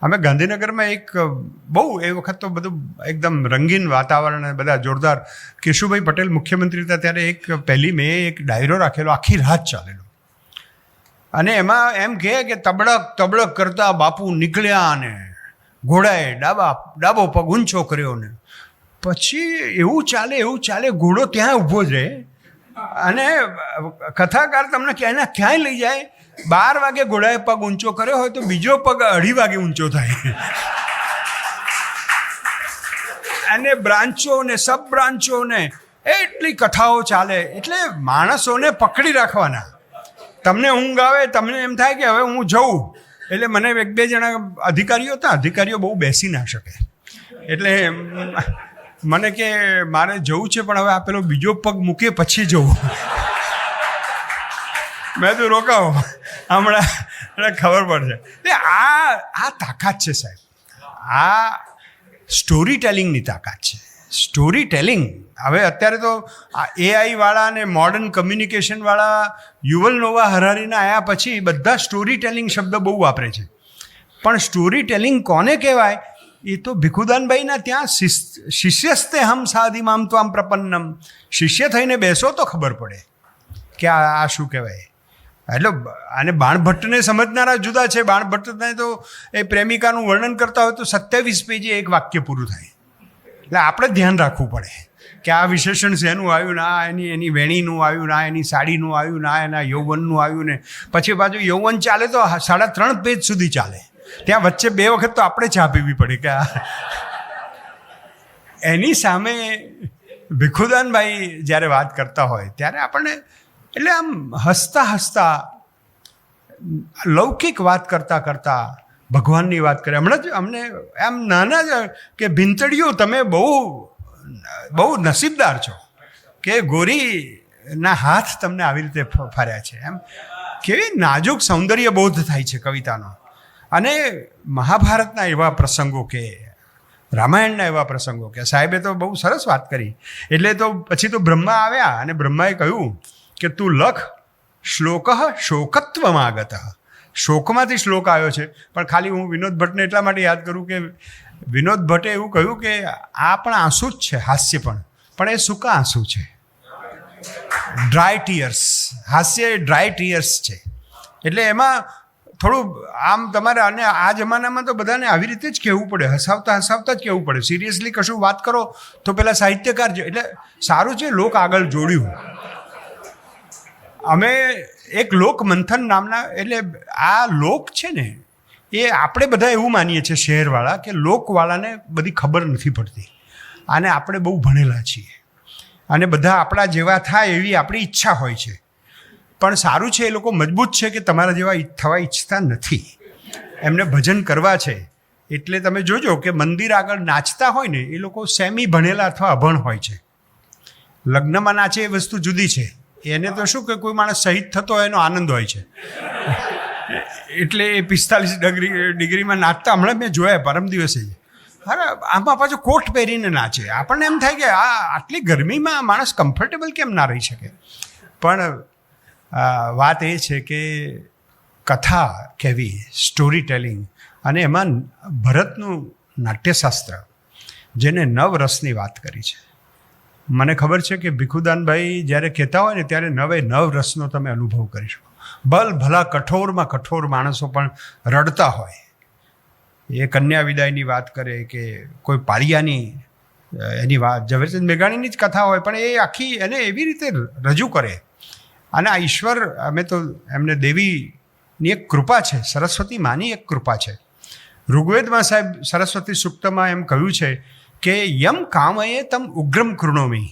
અમે ગાંધીનગરમાં એક બહુ એ વખત તો બધું એકદમ રંગીન વાતાવરણ અને બધા જોરદાર. કેશુભાઈ પટેલ મુખ્યમંત્રી હતા ત્યારે એક 1 મે એક ડાયરો રાખેલો, આખી રાત ચાલેલો. અને એમાં એમ કહે કે તબડક તબડક કરતા બાપુ નીકળ્યા ને ઘોડાએ ડાબો પગ ઊંચો કર્યો ને પછી એવું ચાલે ઘોડો ત્યાં ઊભો જ રહે અને કથાકાર તમને ક્યાંય લઈ જાય. 12 વાગે ઘોડાએ પગ ઊંચો કર્યો હોય તો બીજો પગ 2:30 વાગે ઊંચો થાય. અને બ્રાન્ચો ને સબ બ્રાન્ચો ને એટલી કથાઓ ચાલે એટલે માણસોને પકડી રાખવાના. તમને ઊંઘ આવે, તમને એમ થાય કે હવે હું જઉં. એટલે મને 1-2 જણા અધિકારીઓ હતા, અધિકારીઓ બહુ બેસી ના શકે એટલે મને કે મારે જવું છે પણ હવે આ પેલો બીજો પગ મૂકે પછી જવું. મેં તો રોકાવો હમણાં ખબર પડશે. આ તાકાત છે સાહેબ, આ સ્ટોરી ટેલિંગની તાકાત છે. સ્ટોરી ટેલિંગ હવે અત્યારે તો AI વાળા અને મોડર્ન કમ્યુનિકેશનવાળા યુવલ નોવા હરારીના આવ્યા પછી બધા સ્ટોરી ટેલિંગ શબ્દ બહુ વાપરે છે. પણ સ્ટોરી ટેલિંગ કોને કહેવાય એ તો ભીખુદાનભાઈના ત્યાં શિષ્યસ્તે હમ સાધિમામ ત્વામ પ્રપન્નમ. શિષ્ય થઈને બેસો તો ખબર પડે કે આ શું કહેવાય. એટલે આને બાણભટ્ટને સમજનારા જુદા છે. બાણભટ્ટને તો એ પ્રેમિકાનું વર્ણન કરતા હોય તો 27 પેજે એક વાક્ય પૂરું થાય. એટલે આપણે ધ્યાન રાખવું પડે કે આ વિશેષણ શેનું આવ્યું, ના એની વેણીનું આવ્યું, ના એની સાડીનું આવ્યું, ના એના યૌવનનું આવ્યું ને પછી પાછું યૌવન ચાલે તો 3.5 પેજ સુધી ચાલે. ત્યાં વચ્ચે 2 વખત તો આપણે ચા પીવી પડે કે એની સામે ભીખુદાનભાઈ જ્યારે વાત કરતા હોય ત્યારે આપણને એટલે આમ હસતા લૌકિક વાત કરતાં ભગવાનની વાત કરે. હમણાં જ અમને આમ નાના જ કે ભીંતળીઓ તમે બહુ નસીબદાર છો કે ગોરીના હાથ તમને આવી રીતે ફર્યા છે. એમ કેવી નાજુક સૌંદર્ય બોધ થાય છે કવિતાનો. અને મહાભારતના એવા પ્રસંગો કે રામાયણના એવા પ્રસંગો કે સાહેબે તો બહુ સરસ વાત કરી. એટલે તો પછી તો બ્રહ્મા આવ્યા અને બ્રહ્માએ કહ્યું કે તું લખ શ્લોક શોકત્વમાગત. શોકમાંથી શ્લોક આવ્યો છે. પણ ખાલી હું વિનોદ ભટ્ટને એટલા માટે યાદ કરું કે વિનોદ ભટ્ટે એવું કહ્યું કે આ પણ આંસુ જ છે, હાસ્ય પણ એ સૂકા આંસુ છે, ડ્રાય ટીયર્સ. હાસ્ય એ ડ્રાય ટીયર્સ છે. એટલે એમાં થોડું આમ તમારે અને આ જમાનામાં તો બધાને આવી રીતે જ કહેવું પડે, હસાવતા જ કહેવું પડે. સિરિયસલી કશું વાત કરો તો પેલા સાહિત્યકાર છે. એટલે સારું છે લોક આગળ જોડ્યું. અમે એક લોક મંથન નામના, એટલે આ લોક છે ને એ આપણે બધા એવું માનીએ છીએ શહેરવાળા કે લોકવાળાને બધી ખબર નથી પડતી અને આપણે બહુ ભણેલા છીએ અને બધા આપણા જેવા થાય એવી આપણી ઈચ્છા હોય છે. પણ સારું છે એ લોકો મજબૂત છે કે તમારા જેવા થવા ઈચ્છતા નથી. એમને ભજન કરવા છે. એટલે તમે જોજો કે મંદિર આગળ નાચતા હોય ને એ લોકો સેમી ભણેલા અથવા અભણ હોય છે. લગ્નમાં નાચે એ વસ્તુ જુદી છે. એને તો શું કે કોઈ માણસ શહીદ થતો હોય એનો આનંદ હોય છે. એટલે એ 45 ડિગ્રીમાં નાચતા હમણાં મેં જોયા પરમ દિવસે જ. અરે આમાં પાછું કોટ પહેરીને નાચે. આપણને એમ થાય કે આટલી ગરમીમાં માણસ કમ્ફર્ટેબલ કેમ ના રહી શકે. પણ વાત એ છે કે કથા કહેવી, સ્ટોરી ટેલિંગ, અને એમાં ભરતનું નાટ્યશાસ્ત્ર જેને નવરસની વાત કરી છે. મને ખબર છે કે ભીખુદાનભાઈ જ્યારે કહેતા હોય ને ત્યારે 9 રસનો તમે અનુભવ કરી શકો. ભલા કઠોરમાં કઠોર માણસો પણ રડતા હોય. એ કન્યા વિદાયની વાત કરે કે કોઈ પાળિયાની એની વાત, ઝવેરચંદ મેઘાણીની જ કથા હોય પણ એ આખી એને એવી રીતે રજૂ કરે. અને આ ઈશ્વર, અમે તો એમને દેવીની એક કૃપા છે, સરસ્વતી માની એક કૃપા છે. ઋગ્વેદમાં સાહેબ સરસ્વતી સૂક્તમાં એમ કહ્યું છે કે યમ કામયે તમ ઉગ્રમ કૃણોમી.